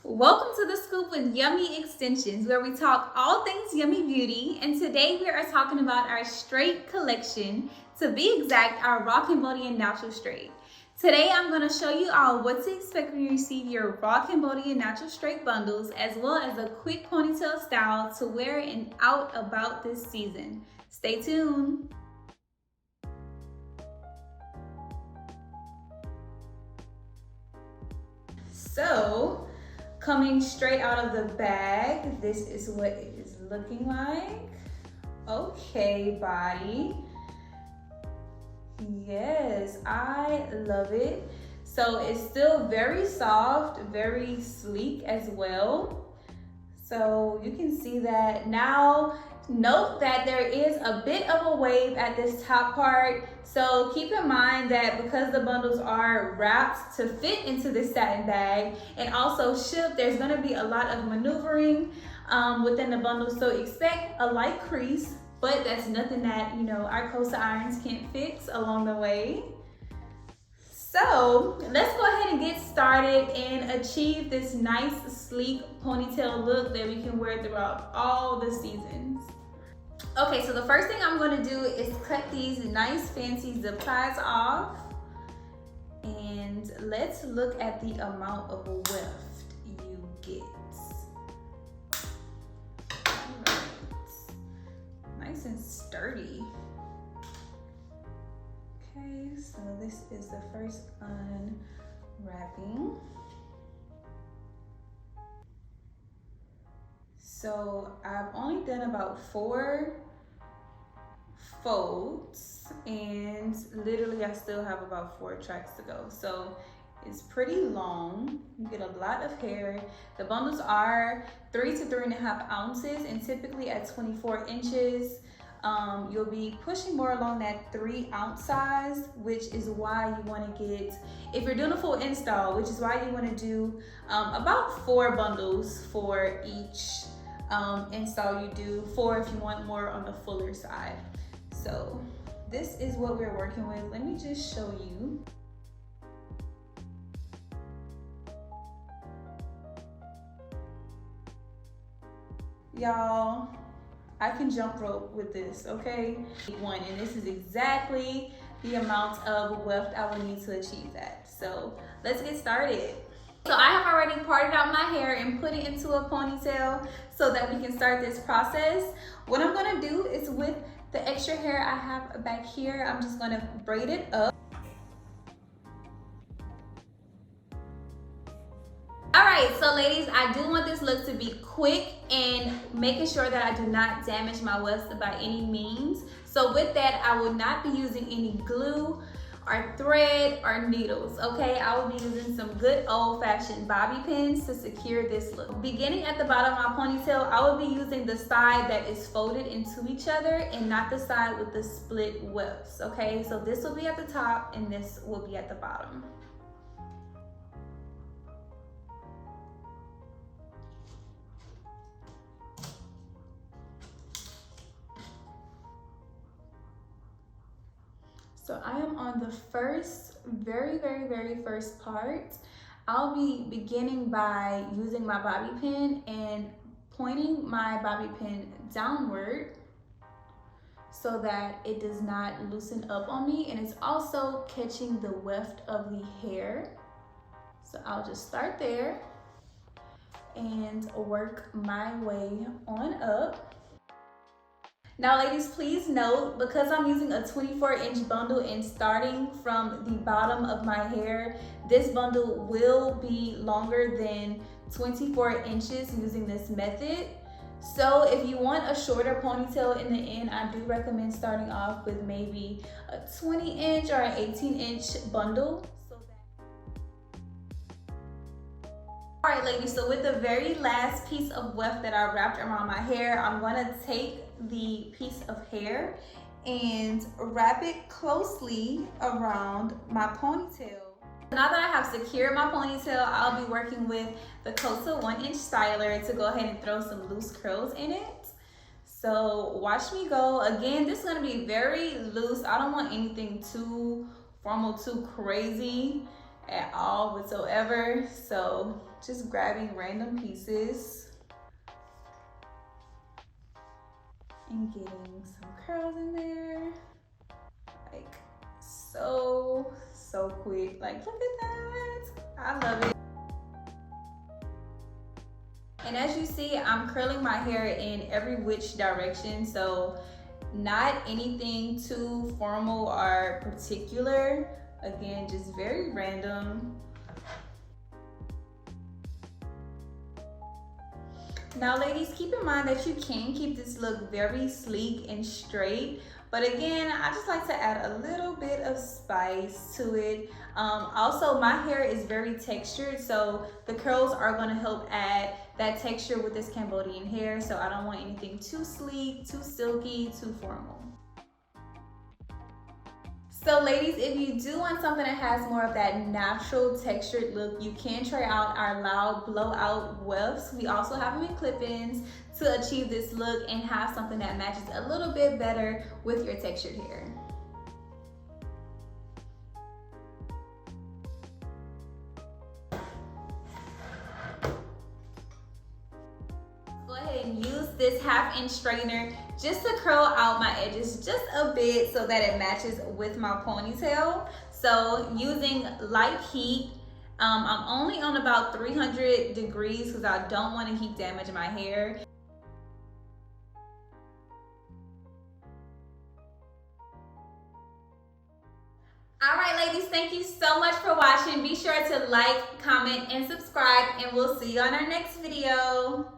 Welcome to The Scoop with Yummy Extensions, where we talk all things yummy beauty. And today we are talking about our straight collection, to be exact, our raw Cambodian natural straight. Today I'm going to show you all what to expect when you receive your raw Cambodian natural straight bundles, as well as a quick ponytail style to wear and out about this season. Stay tuned. So, coming straight out of the bag, this is what it is looking like. Okay, body. Yes, I love it. So it's still very soft, very sleek as well. So you can see that. Now, note that there is a bit of a wave at this top part. So keep in mind that because the bundles are wrapped to fit into this satin bag and also shipped, there's gonna be a lot of maneuvering within the bundle. So expect a light crease, but that's nothing that, our Kosa irons can't fix along the way. So let's go ahead and get started and achieve this nice, sleek ponytail look that we can wear throughout all the seasons. Okay, so the first thing I'm going to do is cut these nice fancy zip ties off. And let's look at the amount of weft you get. All right. Nice and sturdy. Okay, so this is the first unwrapping. So I've only done about 4 folds and literally I still have about 4 tracks to go. So it's pretty long. You get a lot of hair. The bundles are 3 to 3.5 ounces and typically at 24 inches. You'll be pushing more along that 3-ounce size, which is why you want to get, if you're doing a full install, which is why you want to do about 4 bundles for each install you do, 4 if you want more on the fuller side. So this is what we're working with. Let me just show you. Y'all, I can jump rope with this, okay? And this is exactly the amount of weft I will need to achieve that. So let's get started. So I have already parted out my hair and put it into a ponytail so that we can start this process. What I'm gonna do is with the extra hair I have back here, I'm just gonna braid it up. All right, so ladies, I do want this look to be quick and making sure that I do not damage my wefts by any means. So with that, I will not be using any glue or thread or needles, okay? I will be using some good old-fashioned bobby pins to secure this look. Beginning at the bottom of my ponytail, I will be using the side that is folded into each other and not the side with the split wefts, okay? So this will be at the top and this will be at the bottom. So I am on the first, very first part. I'll be beginning by using my bobby pin and pointing my bobby pin downward so that it does not loosen up on me, and it's also catching the weft of the hair. So I'll just start there and work my way on up. Now ladies, please note, because I'm using a 24-inch bundle and starting from the bottom of my hair, this bundle will be longer than 24 inches using this method. So if you want a shorter ponytail in the end, I do recommend starting off with maybe a 20-inch or an 18-inch bundle. All right, ladies, so with the very last piece of weft that I wrapped around my hair, I'm gonna take the piece of hair and wrap it closely around my ponytail. Now that I have secured my ponytail, I'll be working with the Kosa 1-inch styler to go ahead and throw some loose curls in it. So watch me go. Again, this is gonna be very loose. I don't want anything too formal, too crazy at all whatsoever. So just grabbing random pieces and getting some curls in there. Like so quick. Like look at that. I love it. And as you see, I'm curling my hair in every which direction, so not anything too formal or particular. Again, just very random. Now ladies, keep in mind that you can keep this look very sleek and straight, but again, I just like to add a little bit of spice to it. Also, my hair is very textured, so the curls are gonna help add that texture with this Cambodian hair, so I don't want anything too sleek, too silky, too formal. So ladies, if you do want something that has more of that natural textured look, you can try out our loud blowout wefts. We also have them in clip-ins to achieve this look and have something that matches a little bit better with your textured hair. Go ahead and use this 1/2 inch straightener just to curl out my edges just a bit so that it matches with my ponytail. So using light heat, I'm only on about 300 degrees because I don't want to heat damage my hair. All right, ladies, thank you so much for watching. Be sure to like, comment, and subscribe, and we'll see you on our next video.